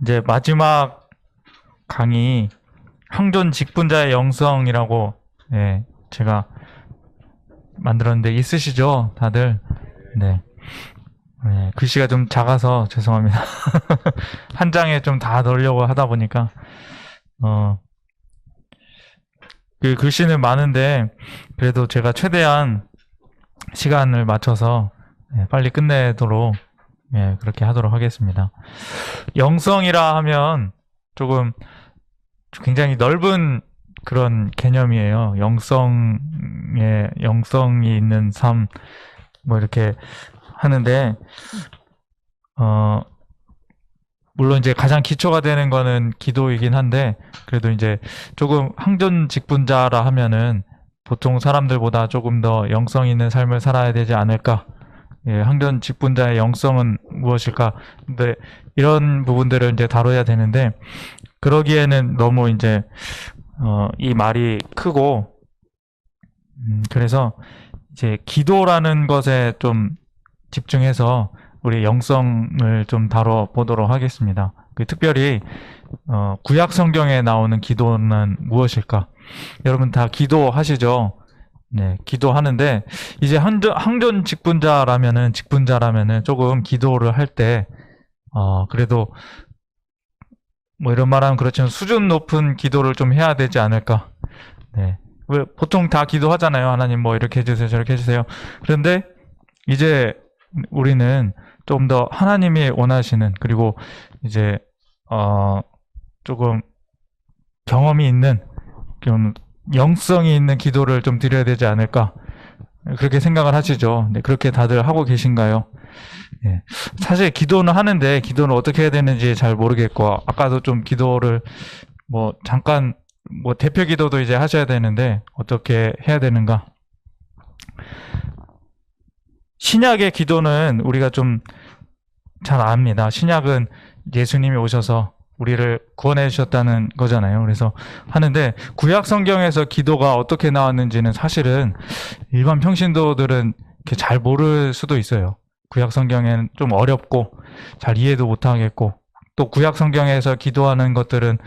이제 마지막 강의 항존 직분자의 영성이라고 제가 만들었는데 있으시죠? 다들? 네. 글씨가 좀 작아서 죄송합니다. 한 장에 좀 다 넣으려고 하다 보니까 그 글씨는 많은데 그래도 제가 최대한 시간을 맞춰서 빨리 끝내도록 그렇게 하도록 하겠습니다. 영성이라 하면 조금 굉장히 넓은 그런 개념이에요. 영성이 있는 삶, 뭐 이렇게 하는데, 물론 이제 가장 기초가 되는 거는 기도이긴 한데, 그래도 이제 조금 항존직분자라 하면은 보통 사람들보다 조금 더 영성 있는 삶을 살아야 되지 않을까. 항존직분자의 영성은 무엇일까? 근데 이런 부분들을 이제 다뤄야 되는데, 그러기에는 너무 이제 이 말이 크고 그래서 이제 기도라는 것에 좀 집중해서 우리 영성을 좀 다뤄보도록 하겠습니다. 특별히 구약 성경에 나오는 기도는 무엇일까? 여러분 다 기도하시죠? 네, 기도하는데 이제 항존 직분자라면은 조금 기도를 할 때 그래도 뭐 이런 말하면 그렇지만 수준 높은 기도를 좀 해야 되지 않을까. 네. 왜 보통 다 기도하잖아요. 하나님 뭐 이렇게 해주세요, 저렇게 해주세요. 그런데 이제 우리는 좀 더 하나님이 원하시는 그리고 이제 조금 경험이 있는 좀 영성이 있는 기도를 좀 드려야 되지 않을까. 그렇게 생각을 하시죠. 네, 그렇게 다들 하고 계신가요? 예. 사실 기도는 하는데 기도는 어떻게 해야 되는지 잘 모르겠고 아까도 좀 기도를 뭐 잠깐 뭐 대표 기도도 이제 하셔야 되는데 어떻게 해야 되는가? 신약의 기도는 우리가 좀 잘 압니다. 신약은 예수님이 오셔서 우리를 구원해 주셨다는 거잖아요. 그래서 하는데 구약 성경에서 기도가 어떻게 나왔는지는 사실은 일반 평신도들은 이렇게 잘 모를 수도 있어요. 구약 성경에는 좀 어렵고 잘 이해도 못하겠고 또 구약 성경에서 기도하는 것들은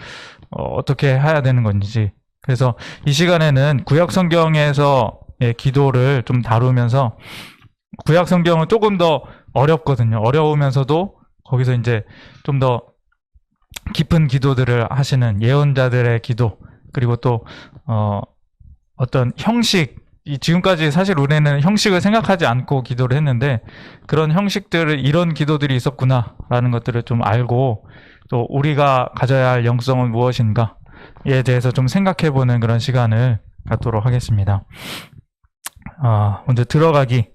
어떻게 해야 되는 건지 그래서 이 시간에는 구약 성경에서의 기도를 좀 다루면서 구약 성경은 조금 더 어렵거든요. 어려우면서도 거기서 이제 좀 더 깊은 기도들을 하시는 예언자들의 기도 그리고 또 어떤 형식 지금까지 사실 우리는 형식을 생각하지 않고 기도를 했는데 그런 형식들을 이런 기도들이 있었구나라는 것들을 좀 알고 또 우리가 가져야 할 영성은 무엇인가에 대해서 좀 생각해보는 그런 시간을 갖도록 하겠습니다. 먼저 들어가기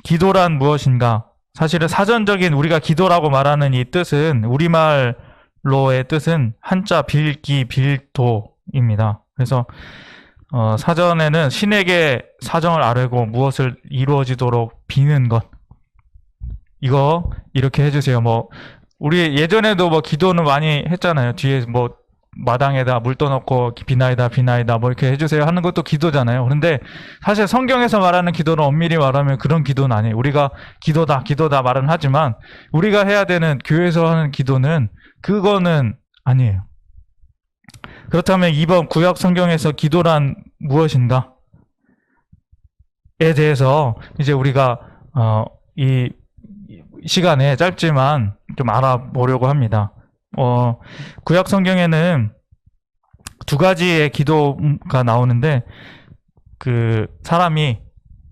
기도란 무엇인가? 사실은 사전적인 우리가 기도라고 말하는 이 뜻은 우리말로의 뜻은 한자 빌기 빌도입니다. 그래서 사전에는 신에게 사정을 아뢰고 무엇을 이루어지도록 비는 것. 이거 이렇게 해주세요. 뭐 우리 예전에도 뭐 기도는 많이 했잖아요. 뒤에 뭐 마당에다 물 떠놓고 비나이다 뭐 이렇게 해주세요 하는 것도 기도잖아요. 그런데 사실 성경에서 말하는 기도는 엄밀히 말하면 그런 기도는 아니에요. 우리가 기도다 말은 하지만 우리가 해야 되는 교회에서 하는 기도는 그거는 아니에요. 그렇다면 이번 구약 성경에서 기도란 무엇인가? 에 대해서 이제 우리가 이 시간에 짧지만 좀 알아보려고 합니다. 구약 성경에는 두 가지의 기도가 나오는데 그 사람이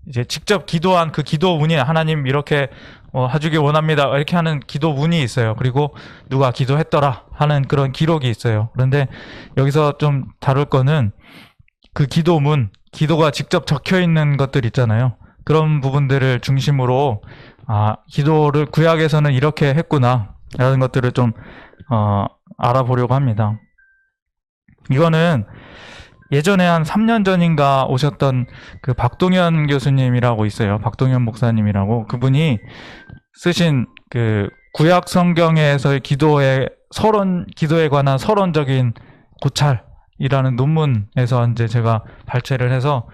이제 직접 기도한 그 기도문이 하나님 이렇게 해주길 원합니다 이렇게 하는 기도문이 있어요. 그리고 누가 기도했더라 하는 그런 기록이 있어요. 그런데 여기서 좀 다룰 거는 그 기도문, 기도가 직접 적혀 있는 것들 있잖아요. 그런 부분들을 중심으로 기도를 구약에서는 이렇게 했구나 라는 것들을 좀 알아보려고 합니다. 이거는 예전에 한 3년 전인가 오셨던 그 박동현 교수님이라고 있어요. 박동현 목사님이라고. 그분이 쓰신 그 구약 성경에서의 기도에 관한 서론적인 고찰이라는 논문에서 이제 제가 발췌를 해서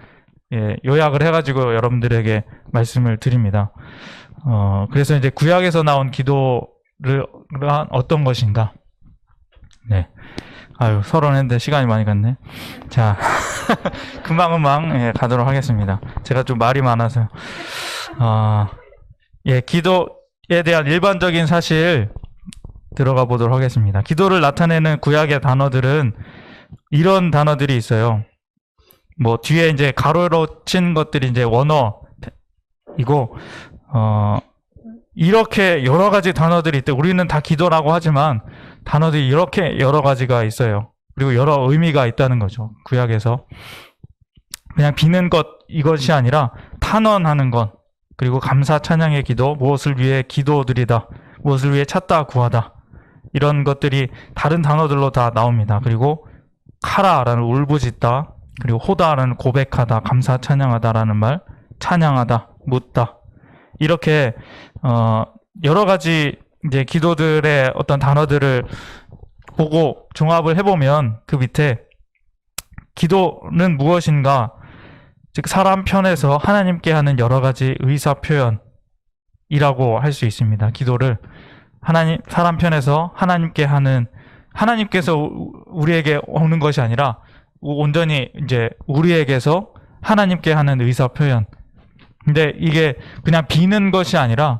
요약을 해가지고 여러분들에게 말씀을 드립니다. 그래서 이제 구약에서 나온 기도를 어떤 것인가? 네. 아유, 서론했는데 시간이 많이 갔네. 자, 금방 예, 가도록 하겠습니다. 제가 좀 말이 많아서. 예, 기도에 대한 일반적인 사실 들어가 보도록 하겠습니다. 기도를 나타내는 구약의 단어들은 이런 단어들이 있어요. 뭐 뒤에 이제 가로로 친 것들이 이제 원어이고 이렇게 여러 가지 단어들이 있대. 우리는 다 기도라고 하지만 단어들이 이렇게 여러 가지가 있어요. 그리고 여러 의미가 있다는 거죠. 구약에서 그냥 비는 것 이것이 아니라 탄원하는 것, 그리고 감사 찬양의 기도, 무엇을 위해 기도드리다, 무엇을 위해 찾다 구하다, 이런 것들이 다른 단어들로 다 나옵니다. 그리고 카라라는 울부짖다, 그리고 호다라는 고백하다, 감사 찬양하다라는 말, 찬양하다, 묻다, 이렇게 여러 가지 이제 기도들의 어떤 단어들을 보고 종합을 해보면 그 밑에 기도는 무엇인가, 즉 사람 편에서 하나님께 하는 여러 가지 의사 표현이라고 할 수 있습니다. 기도를 사람 편에서 하나님께 하는, 하나님께서 우리에게 오는 것이 아니라 온전히 이제 우리에게서 하나님께 하는 의사 표현. 근데 이게 그냥 비는 것이 아니라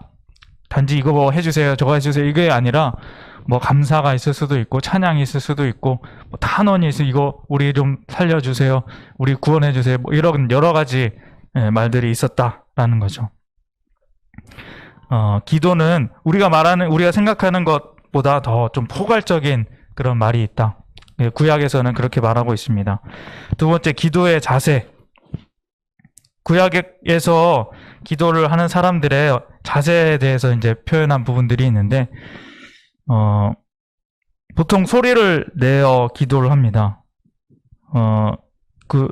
단지 이거 뭐 해주세요, 저거 해주세요, 이게 아니라 뭐 감사가 있을 수도 있고 찬양이 있을 수도 있고 뭐 탄원이 있을, 이거 우리 좀 살려주세요, 우리 구원해주세요, 뭐 이런 여러 가지 말들이 있었다라는 거죠. 기도는 우리가 생각하는 것보다 더 좀 포괄적인 그런 말이 있다. 구약에서는 그렇게 말하고 있습니다. 두 번째, 기도의 자세. 구약에서 기도를 하는 사람들의 자세에 대해서 이제 표현한 부분들이 있는데, 보통 소리를 내어 기도를 합니다. 그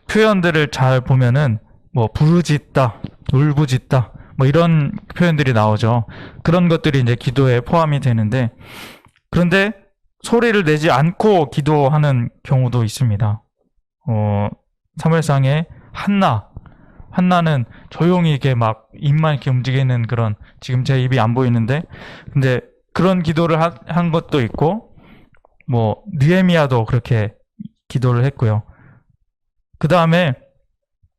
표현들을 잘 보면은 뭐 부르짖다, 울부짖다, 뭐 이런 표현들이 나오죠. 그런 것들이 이제 기도에 포함이 되는데, 그런데 소리를 내지 않고 기도하는 경우도 있습니다. 사무엘상에 한나는 조용히 이렇게 막 입만 이렇게 움직이는 그런, 지금 제 입이 안 보이는데, 근데 그런 기도를 한 것도 있고, 뭐 느헤미야도 그렇게 기도를 했고요. 그 다음에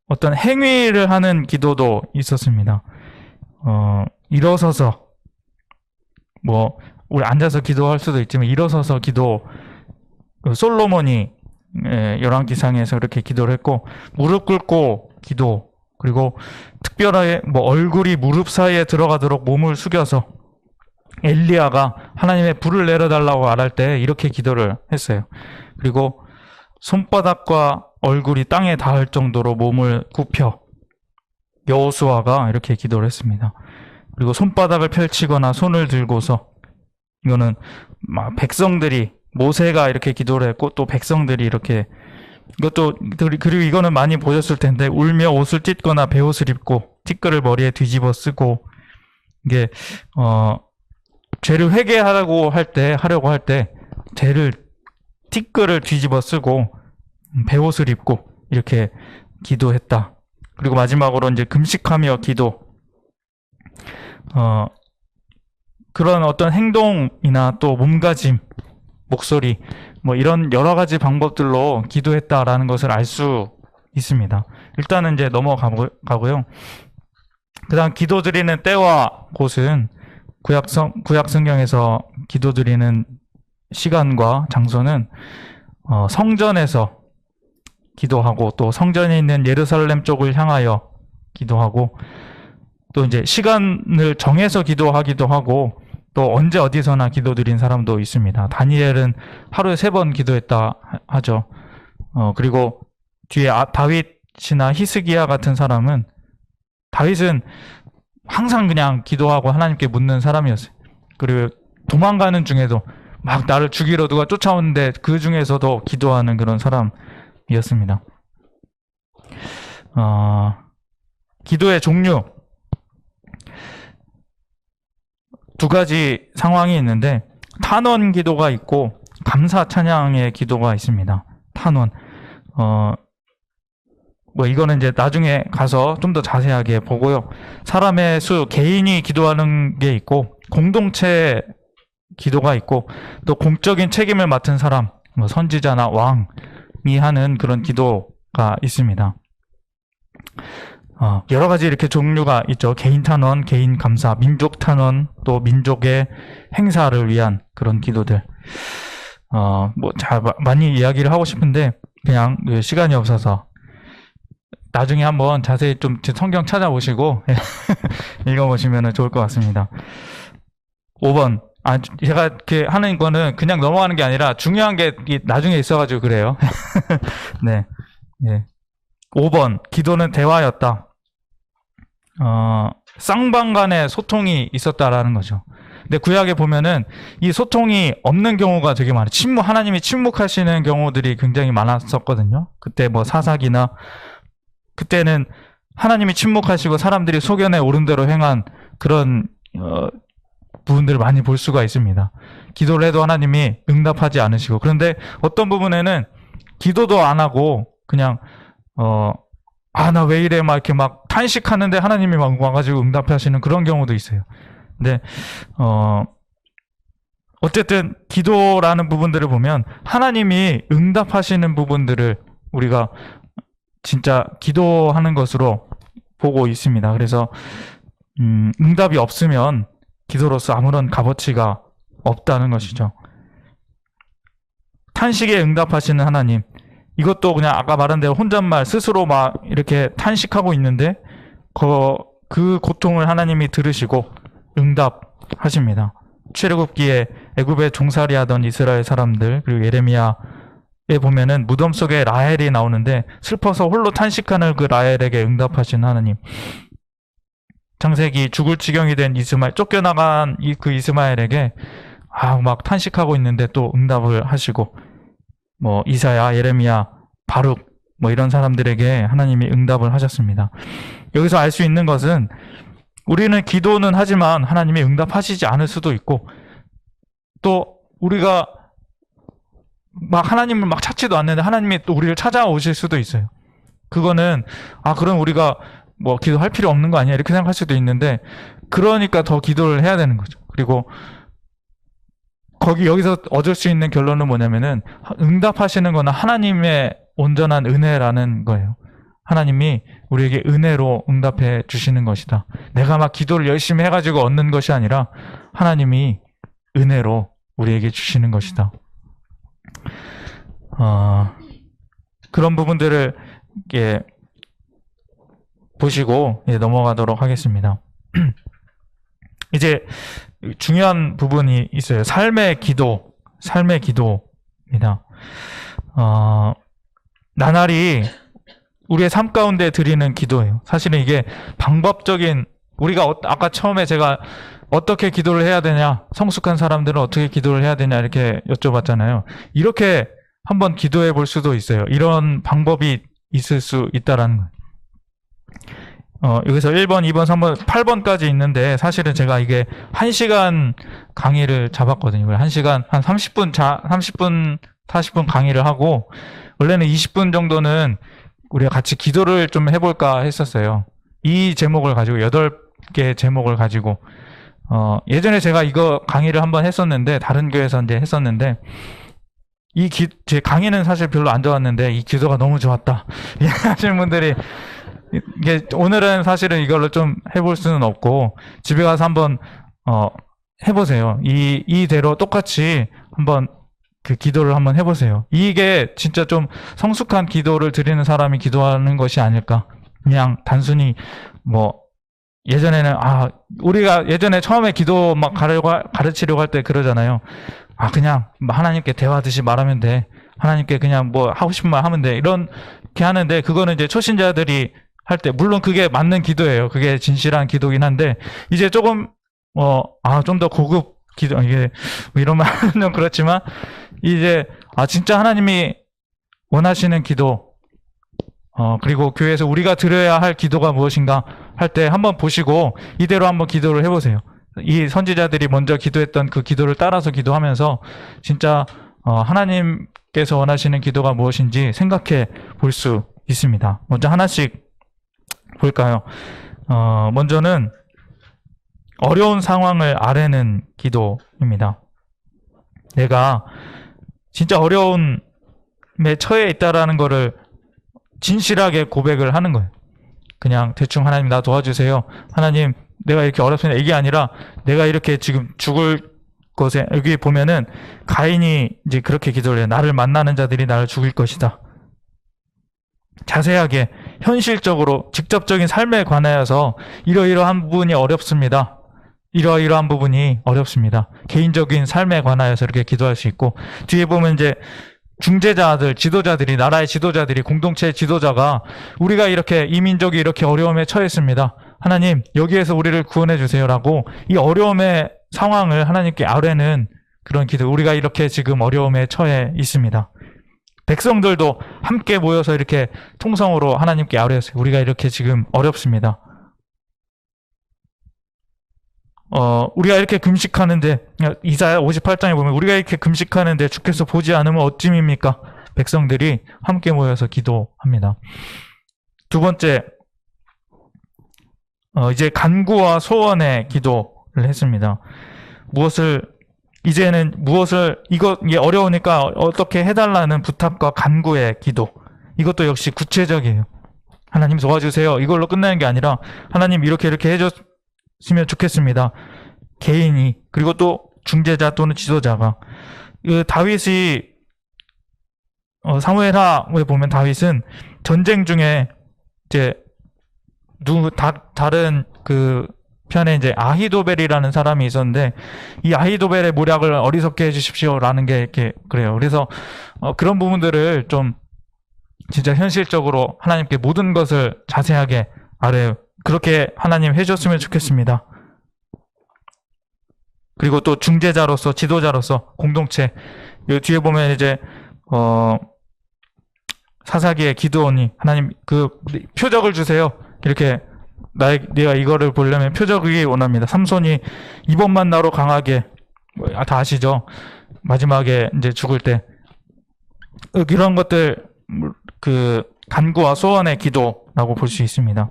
어떤 행위를 하는 기도도 있었습니다. 일어서서, 뭐 우리 앉아서 기도할 수도 있지만 일어서서 기도, 솔로몬이 열왕기상에서 그렇게 기도를 했고, 무릎 꿇고 기도, 그리고 특별하게 뭐 얼굴이 무릎 사이에 들어가도록 몸을 숙여서 엘리야가 하나님의 불을 내려달라고 말할 때 이렇게 기도를 했어요. 그리고 손바닥과 얼굴이 땅에 닿을 정도로 몸을 굽혀 여호수아가 이렇게 기도를 했습니다. 그리고 손바닥을 펼치거나 손을 들고서, 이거는 막 백성들이, 모세가 이렇게 기도를 했고 또 백성들이 이렇게, 이것도, 그리고 이거는 많이 보셨을 텐데, 울며 옷을 찢거나 베옷을 입고 티끌을 머리에 뒤집어 쓰고, 이게 죄를 회개하려고 할 때 죄를, 티끌을 뒤집어 쓰고 베옷을 입고 이렇게 기도했다. 그리고 마지막으로 이제 금식하며 기도, 그런 어떤 행동이나 또 몸가짐, 목소리, 뭐 이런 여러 가지 방법들로 기도했다라는 것을 알 수 있습니다. 일단은 이제 넘어가고요. 그 다음 기도드리는 때와 곳은 구약 성경에서 기도드리는 시간과 장소는 성전에서 기도하고, 또 성전에 있는 예루살렘 쪽을 향하여 기도하고, 또 이제 시간을 정해서 기도하기도 하고, 또 언제 어디서나 기도드린 사람도 있습니다. 다니엘은 하루에 3번 기도했다 하죠. 그리고 뒤에 다윗이나 히스기야 같은 사람은, 다윗은 항상 그냥 기도하고 하나님께 묻는 사람이었어요. 그리고 도망가는 중에도 막 나를 죽이러 누가 쫓아오는데 그 중에서도 기도하는 그런 사람이었습니다. 기도의 종류, 두 가지 상황이 있는데, 탄원 기도가 있고 감사 찬양의 기도가 있습니다. 탄원. 뭐 이거는 이제 나중에 가서 좀 더 자세하게 보고요. 사람의 개인이 기도하는 게 있고 공동체 기도가 있고, 또 공적인 책임을 맡은 사람, 뭐 선지자나 왕이 하는 그런 기도가 있습니다. 여러 가지 이렇게 종류가 있죠. 개인 탄원, 개인 감사, 민족 탄원, 또 민족의 행사를 위한 그런 기도들. 많이 이야기를 하고 싶은데, 그냥 시간이 없어서, 나중에 한번 자세히 좀 성경 찾아보시고, 읽어보시면 좋을 것 같습니다. 5번. 제가 이렇게 하는 거는 그냥 넘어가는 게 아니라 중요한 게 나중에 있어가지고 그래요. 네. 예. 5번. 기도는 대화였다. 쌍방 간의 소통이 있었다라는 거죠. 근데 구약에 보면은 이 소통이 없는 경우가 되게 많아요. 하나님이 침묵하시는 경우들이 굉장히 많았었거든요. 그때 뭐 사사기나, 그때는 하나님이 침묵하시고 사람들이 소견에 오른 대로 행한 그런 부분들을 많이 볼 수가 있습니다. 기도를 해도 하나님이 응답하지 않으시고, 그런데 어떤 부분에는 기도도 안 하고 그냥 나 왜 이래 막 이렇게 막 탄식하는데 하나님이 막 와가지고 응답하시는 그런 경우도 있어요. 근데 어쨌든 기도라는 부분들을 보면 하나님이 응답하시는 부분들을 우리가 진짜 기도하는 것으로 보고 있습니다. 그래서 응답이 없으면 기도로서 아무런 값어치가 없다는 것이죠. 탄식에 응답하시는 하나님, 이것도 그냥 아까 말한 대로 혼잣말 스스로 막 이렇게 탄식하고 있는데 그 고통을 하나님이 들으시고 응답하십니다. 출애굽기에 애굽에 종살이 하던 이스라엘 사람들, 그리고 예레미야에 보면은 무덤 속에 라헬이 나오는데 슬퍼서 홀로 탄식하는 그 라헬에게 응답하신 하나님. 창세기 죽을 지경이 된 이스마엘, 쫓겨나간 그 이스마엘에게 막 탄식하고 있는데 또 응답을 하시고, 뭐 이사야, 예레미야, 바룩 뭐 이런 사람들에게 하나님이 응답을 하셨습니다. 여기서 알 수 있는 것은 우리는 기도는 하지만 하나님이 응답하시지 않을 수도 있고, 또 우리가 막 하나님을 막 찾지도 않는데 하나님이 또 우리를 찾아오실 수도 있어요. 그거는 그럼 우리가 뭐 기도할 필요 없는 거 아니야 이렇게 생각할 수도 있는데, 그러니까 더 기도를 해야 되는 거죠. 그리고 여기서 얻을 수 있는 결론은 뭐냐면은 응답하시는 거는 하나님의 온전한 은혜라는 거예요. 하나님이 우리에게 은혜로 응답해 주시는 것이다. 내가 막 기도를 열심히 해가지고 얻는 것이 아니라 하나님이 은혜로 우리에게 주시는 것이다. 그런 부분들을 보시고 넘어가도록 하겠습니다. 이제 중요한 부분이 있어요. 삶의 기도입니다. 나날이 우리의 삶 가운데 드리는 기도예요. 사실은 이게 방법적인, 우리가 아까 처음에 제가 어떻게 기도를 해야 되냐, 성숙한 사람들은 어떻게 기도를 해야 되냐 이렇게 여쭤봤잖아요. 이렇게 한번 기도해 볼 수도 있어요. 이런 방법이 있을 수 있다라는 거예요. 여기서 1번, 2번, 3번, 8번까지 있는데, 사실은 제가 이게 1시간 강의를 잡았거든요. 1시간, 한 30분, 40분 강의를 하고, 원래는 20분 정도는 우리가 같이 기도를 좀 해볼까 했었어요. 이 제목을 가지고, 8개 제목을 가지고, 예전에 제가 이거 강의를 한번 했었는데, 다른 교회에서 이제 했었는데, 제 강의는 사실 별로 안 좋았는데, 이 기도가 너무 좋았다. 하시는 분들이, 이게 오늘은 사실은 이걸로 좀 해볼 수는 없고, 집에 가서 한번 해보세요. 이대로 똑같이 한번 그 기도를 한번 해보세요. 이게 진짜 좀 성숙한 기도를 드리는 사람이 기도하는 것이 아닐까. 그냥 단순히 뭐 예전에는 우리가 예전에 처음에 기도 막 가르치려고 할 때 그러잖아요. 그냥 하나님께 대화하듯이 말하면 돼. 하나님께 그냥 뭐 하고 싶은 말 하면 돼. 이렇게 하는데, 그거는 이제 초신자들이 할 때, 물론 그게 맞는 기도예요. 그게 진실한 기도긴 한데, 이제 조금 좀 더 고급 기도, 이게 이런 말은 그렇지만, 이제 진짜 하나님이 원하시는 기도, 그리고 교회에서 우리가 드려야 할 기도가 무엇인가 할 때 한번 보시고 이대로 한번 기도를 해보세요. 이 선지자들이 먼저 기도했던 그 기도를 따라서 기도하면서 진짜 하나님께서 원하시는 기도가 무엇인지 생각해 볼 수 있습니다. 먼저 하나씩 볼까요? 먼저는 어려운 상황을 아뢰는 기도입니다. 내가 진짜 어려움에 처해 있다라는 거를 진실하게 고백을 하는 거예요. 그냥 대충 하나님 나 도와주세요. 하나님 내가 이렇게 어렵습니다. 이게 아니라 내가 이렇게 지금 죽을 것에 여기 보면은 가인이 이제 그렇게 기도를 해요. 나를 만나는 자들이 나를 죽일 것이다. 자세하게 현실적으로 직접적인 삶에 관하여서 이러이러한 부분이 어렵습니다. 이러이러한 부분이 어렵습니다. 개인적인 삶에 관하여서 이렇게 기도할 수 있고 뒤에 보면 이제 중재자들, 지도자들이 나라의 지도자들이 공동체의 지도자가 우리가 이렇게 이 민족이 이렇게 어려움에 처했습니다. 하나님 여기에서 우리를 구원해 주세요라고 이 어려움의 상황을 하나님께 아뢰는 그런 기도. 우리가 이렇게 지금 어려움에 처해 있습니다. 백성들도 함께 모여서 이렇게 통성으로 하나님께 아뢰었어요. 우리가 이렇게 지금 어렵습니다. 우리가 이렇게 금식하는데 이사야 58장에 보면 우리가 이렇게 금식하는데 주께서 보지 않으면 어찌입니까? 백성들이 함께 모여서 기도합니다. 두 번째, 이제 간구와 소원의 기도를 했습니다. 이게 어려우니까 어떻게 해달라는 부탁과 간구의 기도. 이것도 역시 구체적이에요. 하나님 도와주세요. 이걸로 끝나는 게 아니라 하나님 이렇게 해줬으면 좋겠습니다. 개인이 그리고 또 중재자 또는 지도자가 다윗이 사무엘하에 보면 다윗은 전쟁 중에 이제 다른 그 편에 이제 아히도벨이라는 사람이 있었는데 이 아히도벨의 모략을 어리석게 해주십시오라는 게 이렇게 그래요. 그래서 그런 부분들을 좀 진짜 현실적으로 하나님께 모든 것을 자세하게 아뢰요. 그렇게 하나님 해줬으면 좋겠습니다. 그리고 또 중재자로서 지도자로서 공동체 이 뒤에 보면 이제 사사기의 기드온이 하나님 그 표적을 주세요. 이렇게 내가 이거를 보려면 표적이 원합니다. 삼손이 이번만 나로 강하게 다 아시죠? 마지막에 이제 죽을 때 이런 것들 그 간구와 소원의 기도라고 볼 수 있습니다.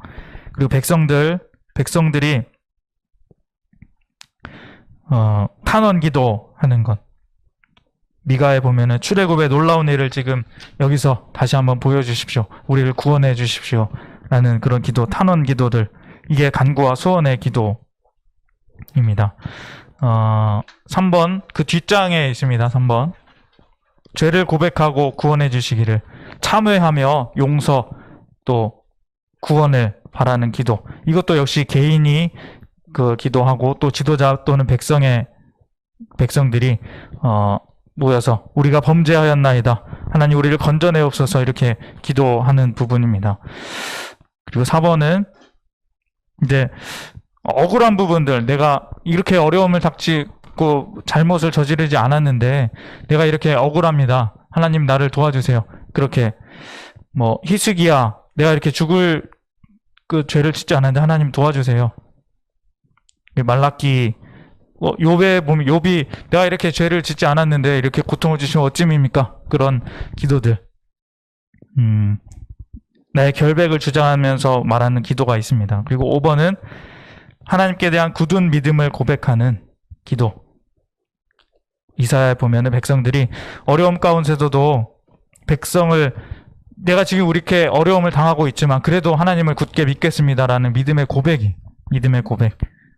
그리고 백성들이 탄원 기도하는 것. 미가에 보면은 출애굽의 놀라운 일을 지금 여기서 다시 한번 보여주십시오. 우리를 구원해 주십시오. 라는 그런 기도, 탄원 기도들. 이게 간구와 소원의 기도입니다. 3번, 그 뒷장에 있습니다. 3번. 죄를 고백하고 구원해 주시기를 참회하며 용서 또 구원을 바라는 기도. 이것도 역시 개인이 그 기도하고 또 지도자 또는 백성들이 모여서 우리가 범죄하였나이다. 하나님 우리를 건져내옵소서 이렇게 기도하는 부분입니다. 그리고 4번은 이제 억울한 부분들, 내가 이렇게 어려움을 닥치고 잘못을 저지르지 않았는데 내가 이렇게 억울합니다. 하나님 나를 도와주세요. 그렇게 히스기야 내가 이렇게 죽을 그 죄를 짓지 않았는데 하나님 도와주세요. 말라기 욥에 보면 욥이 내가 이렇게 죄를 짓지 않았는데 이렇게 고통을 주시면 어찌입니까? 그런 기도들. 나의 결백을 주장하면서 말하는 기도가 있습니다. 그리고 5번은 하나님께 대한 굳은 믿음을 고백하는 기도. 이사야에 보면은 백성들이 어려움 가운데서도 백성을 내가 지금 이렇게 어려움을 당하고 있지만 그래도 하나님을 굳게 믿겠습니다라는 믿음의 고백.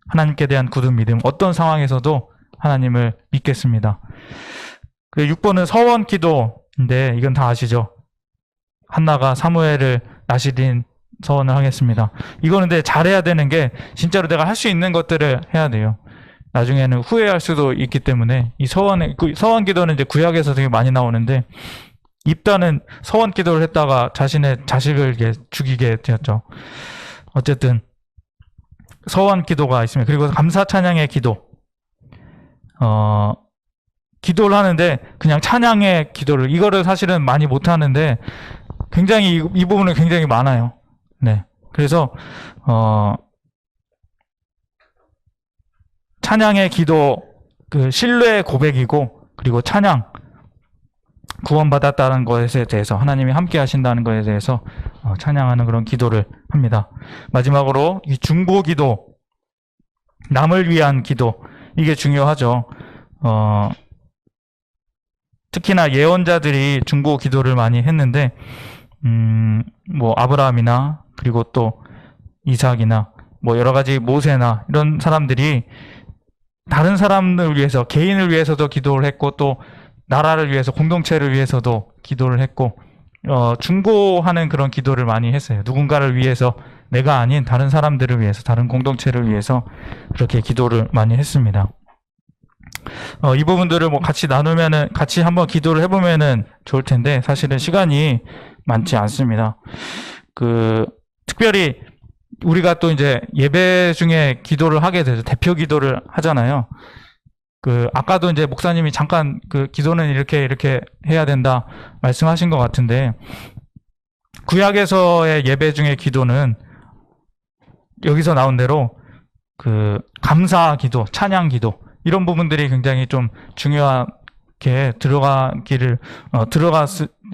하나님께 대한 굳은 믿음. 어떤 상황에서도 하나님을 믿겠습니다. 그리고 6번은 서원 기도인데 이건 다 아시죠? 한나가 사무엘을 나시린 서원을 하겠습니다. 이거는 근데 잘해야 되는 게 진짜로 내가 할 수 있는 것들을 해야 돼요. 나중에는 후회할 수도 있기 때문에 이 서원 기도는 이제 구약에서 되게 많이 나오는데 입다는 서원 기도를 했다가 자신의 자식을 죽이게 되었죠. 어쨌든 서원 기도가 있습니다. 그리고 감사 찬양의 기도. 기도를 하는데 그냥 찬양의 기도를 이거를 사실은 많이 못 하는데 굉장히 이 부분은 굉장히 많아요. 네. 그래서 찬양의 기도 그 신뢰의 고백이고 그리고 찬양 구원받았다는 것에 대해서 하나님이 함께 하신다는 것에 대해서 찬양하는 그런 기도를 합니다. 마지막으로 이 중보 기도, 남을 위한 기도 이게 중요하죠. 특히나 예언자들이 중보 기도를 많이 했는데, 뭐 아브라함이나 그리고 또 이삭이나 뭐 여러 가지 모세나 이런 사람들이 다른 사람을 위해서, 개인을 위해서도 기도를 했고, 또 나라를 위해서, 공동체를 위해서도 기도를 했고, 중보하는 그런 기도를 많이 했어요. 누군가를 위해서, 내가 아닌 다른 사람들을 위해서, 다른 공동체를 위해서 그렇게 기도를 많이 했습니다. 이 부분들을 뭐 같이 나누면은, 같이 한번 기도를 해보면은 좋을 텐데, 사실은 시간이 많지 않습니다. 특별히 우리가 또 이제 예배 중에 기도를 하게 되죠. 대표 기도를 하잖아요. 아까도 이제 목사님이 잠깐 기도는 이렇게 해야 된다 말씀하신 것 같은데, 구약에서의 예배 중에 기도는 여기서 나온 대로 감사 기도, 찬양 기도, 이런 부분들이 굉장히 좀 중요하게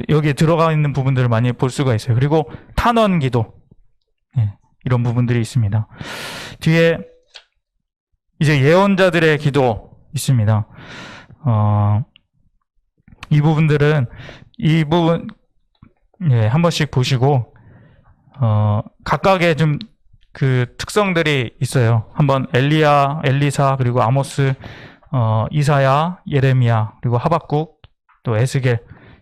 여기에 들어가 있는 부분들을 많이 볼 수가 있어요. 그리고 탄원 기도, 이런 부분들이 있습니다. 뒤에 이제 예언자들의 기도 있습니다. 이 부분 한 번씩 보시고 각각의 좀 특성들이 있어요. 한번 엘리야, 엘리사, 그리고 아모스, 이사야, 예레미야, 그리고 하박국, 또 에스겔,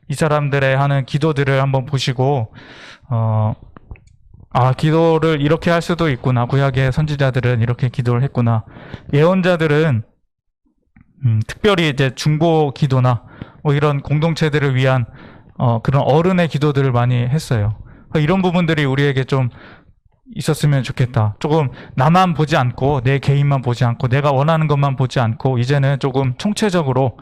이 사람들의 하는 기도들을 한번 보시고 기도를 이렇게 할 수도 있구나. 구약의 선지자들은 이렇게 기도를 했구나. 예언자들은 특별히 이제 중보 기도나 뭐 이런 공동체들을 위한 그런 어른의 기도들을 많이 했어요. 이런 부분들이 우리에게 좀 있었으면 좋겠다. 조금 나만 보지 않고, 내 개인만 보지 않고, 내가 원하는 것만 보지 않고, 이제는 조금 총체적으로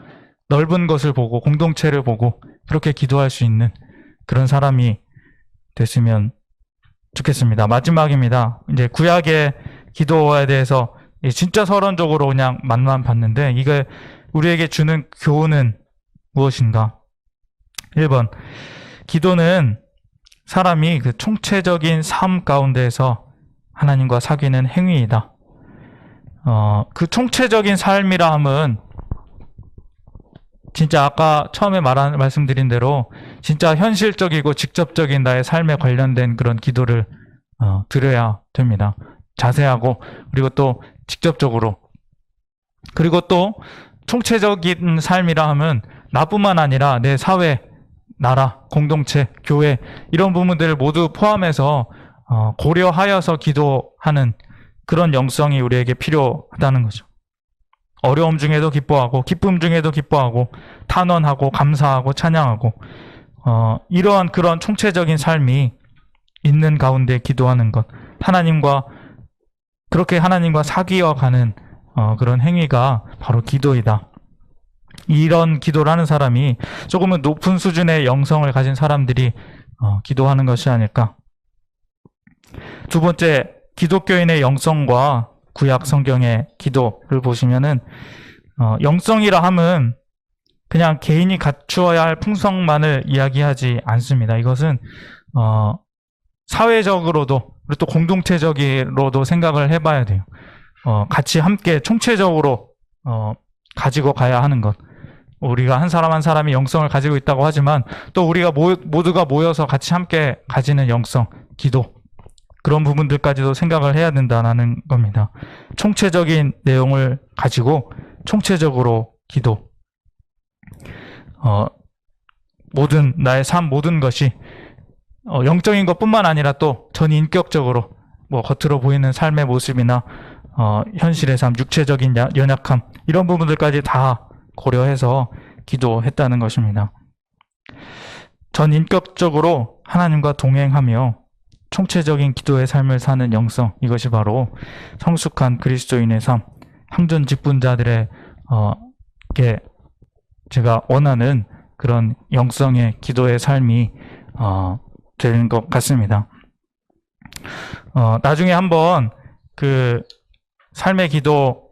넓은 것을 보고, 공동체를 보고, 그렇게 기도할 수 있는 그런 사람이 됐으면 좋겠습니다. 마지막입니다. 이제 구약의 기도에 대해서 진짜 서론적으로 그냥 맛만 봤는데, 이게 우리에게 주는 교훈은 무엇인가? 1번, 기도는 사람이 총체적인 삶 가운데에서 하나님과 사귀는 행위이다. 총체적인 삶이라 함은 진짜 아까 처음에 말씀드린 대로 진짜 현실적이고 직접적인 나의 삶에 관련된 그런 기도를 드려야 됩니다. 자세하고, 그리고 또 직접적으로. 그리고 또 총체적인 삶이라 하면 나뿐만 아니라 내 사회, 나라, 공동체, 교회, 이런 부분들을 모두 포함해서 고려하여서 기도하는 그런 영성이 우리에게 필요하다는 거죠. 어려움 중에도 기뻐하고, 기쁨 중에도 기뻐하고, 탄원하고, 감사하고, 찬양하고, 이러한 그런 총체적인 삶이 있는 가운데 기도하는 것, 그렇게 하나님과 사귀어가는 그런 행위가 바로 기도이다. 이런 기도를 하는 사람이 조금은 높은 수준의 영성을 가진 사람들이 기도하는 것이 아닐까. 두 번째, 기독교인의 영성과 구약 성경의 기도를 보시면은 영성이라 함은 그냥 개인이 갖추어야 할 풍성만을 이야기하지 않습니다. 이것은 사회적으로도, 그리고 또 공동체적으로도 생각을 해봐야 돼요. 같이 함께 총체적으로 가지고 가야 하는 것. 우리가 한 사람 한 사람이 영성을 가지고 있다고 하지만, 또 우리가 모두가 모여서 같이 함께 가지는 영성, 기도, 그런 부분들까지도 생각을 해야 된다는 겁니다. 총체적인 내용을 가지고 총체적으로 기도. 나의 삶 모든 것이 영적인 것뿐만 아니라 또 전인격적으로, 뭐 겉으로 보이는 삶의 모습이나 현실의 삶, 육체적인 연약함, 이런 부분들까지 다 고려해서 기도했다는 것입니다. 전인격적으로 하나님과 동행하며 총체적인 기도의 삶을 사는 영성, 이것이 바로 성숙한 그리스도인의 삶, 항전 직분자들의 제가 원하는 그런 영성의 기도의 삶이 되는 것 같습니다. 나중에 한번 삶의 기도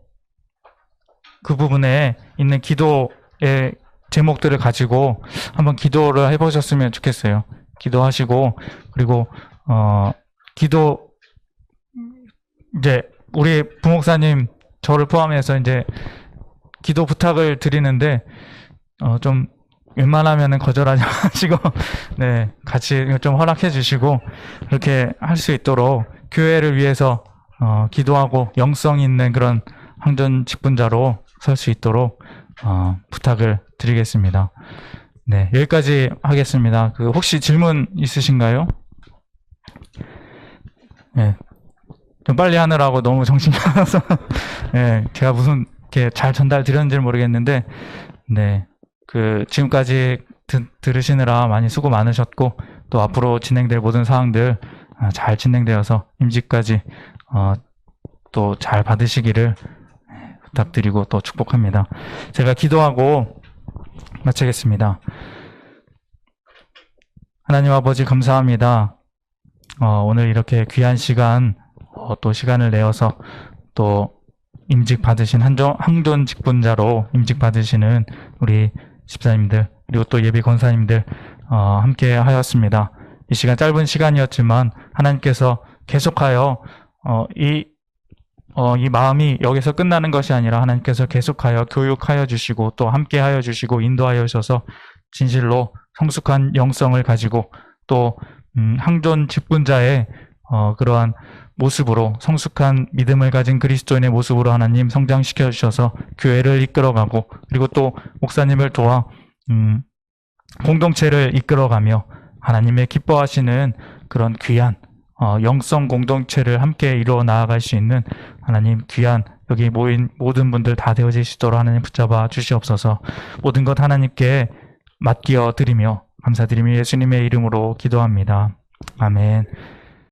부분에 있는 기도의 제목들을 가지고 한번 기도를 해보셨으면 좋겠어요. 기도하시고, 그리고 이제 우리 부목사님, 저를 포함해서 이제 기도 부탁을 드리는데, 좀 웬만하면은 거절하지 마시고, 네, 같이 좀 허락해 주시고, 그렇게 할 수 있도록 교회를 위해서, 기도하고 영성 있는 그런 항전 직분자로 설 수 있도록, 부탁을 드리겠습니다. 네, 여기까지 하겠습니다. 혹시 질문 있으신가요? 네, 좀 빨리 하느라고 너무 정신이 나서, 네, 제가 무슨, 이렇게 잘 전달 드렸는지 모르겠는데, 네. 지금까지 들으시느라 많이 수고 많으셨고, 또 앞으로 진행될 모든 사항들 잘 진행되어서 임직까지 또 잘 받으시기를 부탁드리고 또 축복합니다. 제가 기도하고 마치겠습니다. 하나님 아버지 감사합니다. 오늘 이렇게 귀한 시간, 또 시간을 내어서 또 임직 받으신 항전 직분자로 임직 받으시는 우리 집사님들, 그리고 또 예비 권사님들 함께 하였습니다. 이 시간 짧은 시간이었지만 하나님께서 계속하여 이 마음이 여기서 끝나는 것이 아니라 하나님께서 계속하여 교육하여 주시고 또 함께 하여 주시고 인도하여 주셔서 진실로 성숙한 영성을 가지고 또 항전 직분자의 그러한 모습으로 성숙한 믿음을 가진 그리스도인의 모습으로 하나님 성장시켜 주셔서 교회를 이끌어가고 그리고 또 목사님을 도와 공동체를 이끌어가며 하나님의 기뻐하시는 그런 귀한 영성 공동체를 함께 이루어 나아갈 수 있는 하나님 귀한 여기 모인 모든 분들 다 되어지시도록 하나님 붙잡아 주시옵소서. 모든 것 하나님께 맡겨 드리며 감사드리며 예수님의 이름으로 기도합니다. 아멘.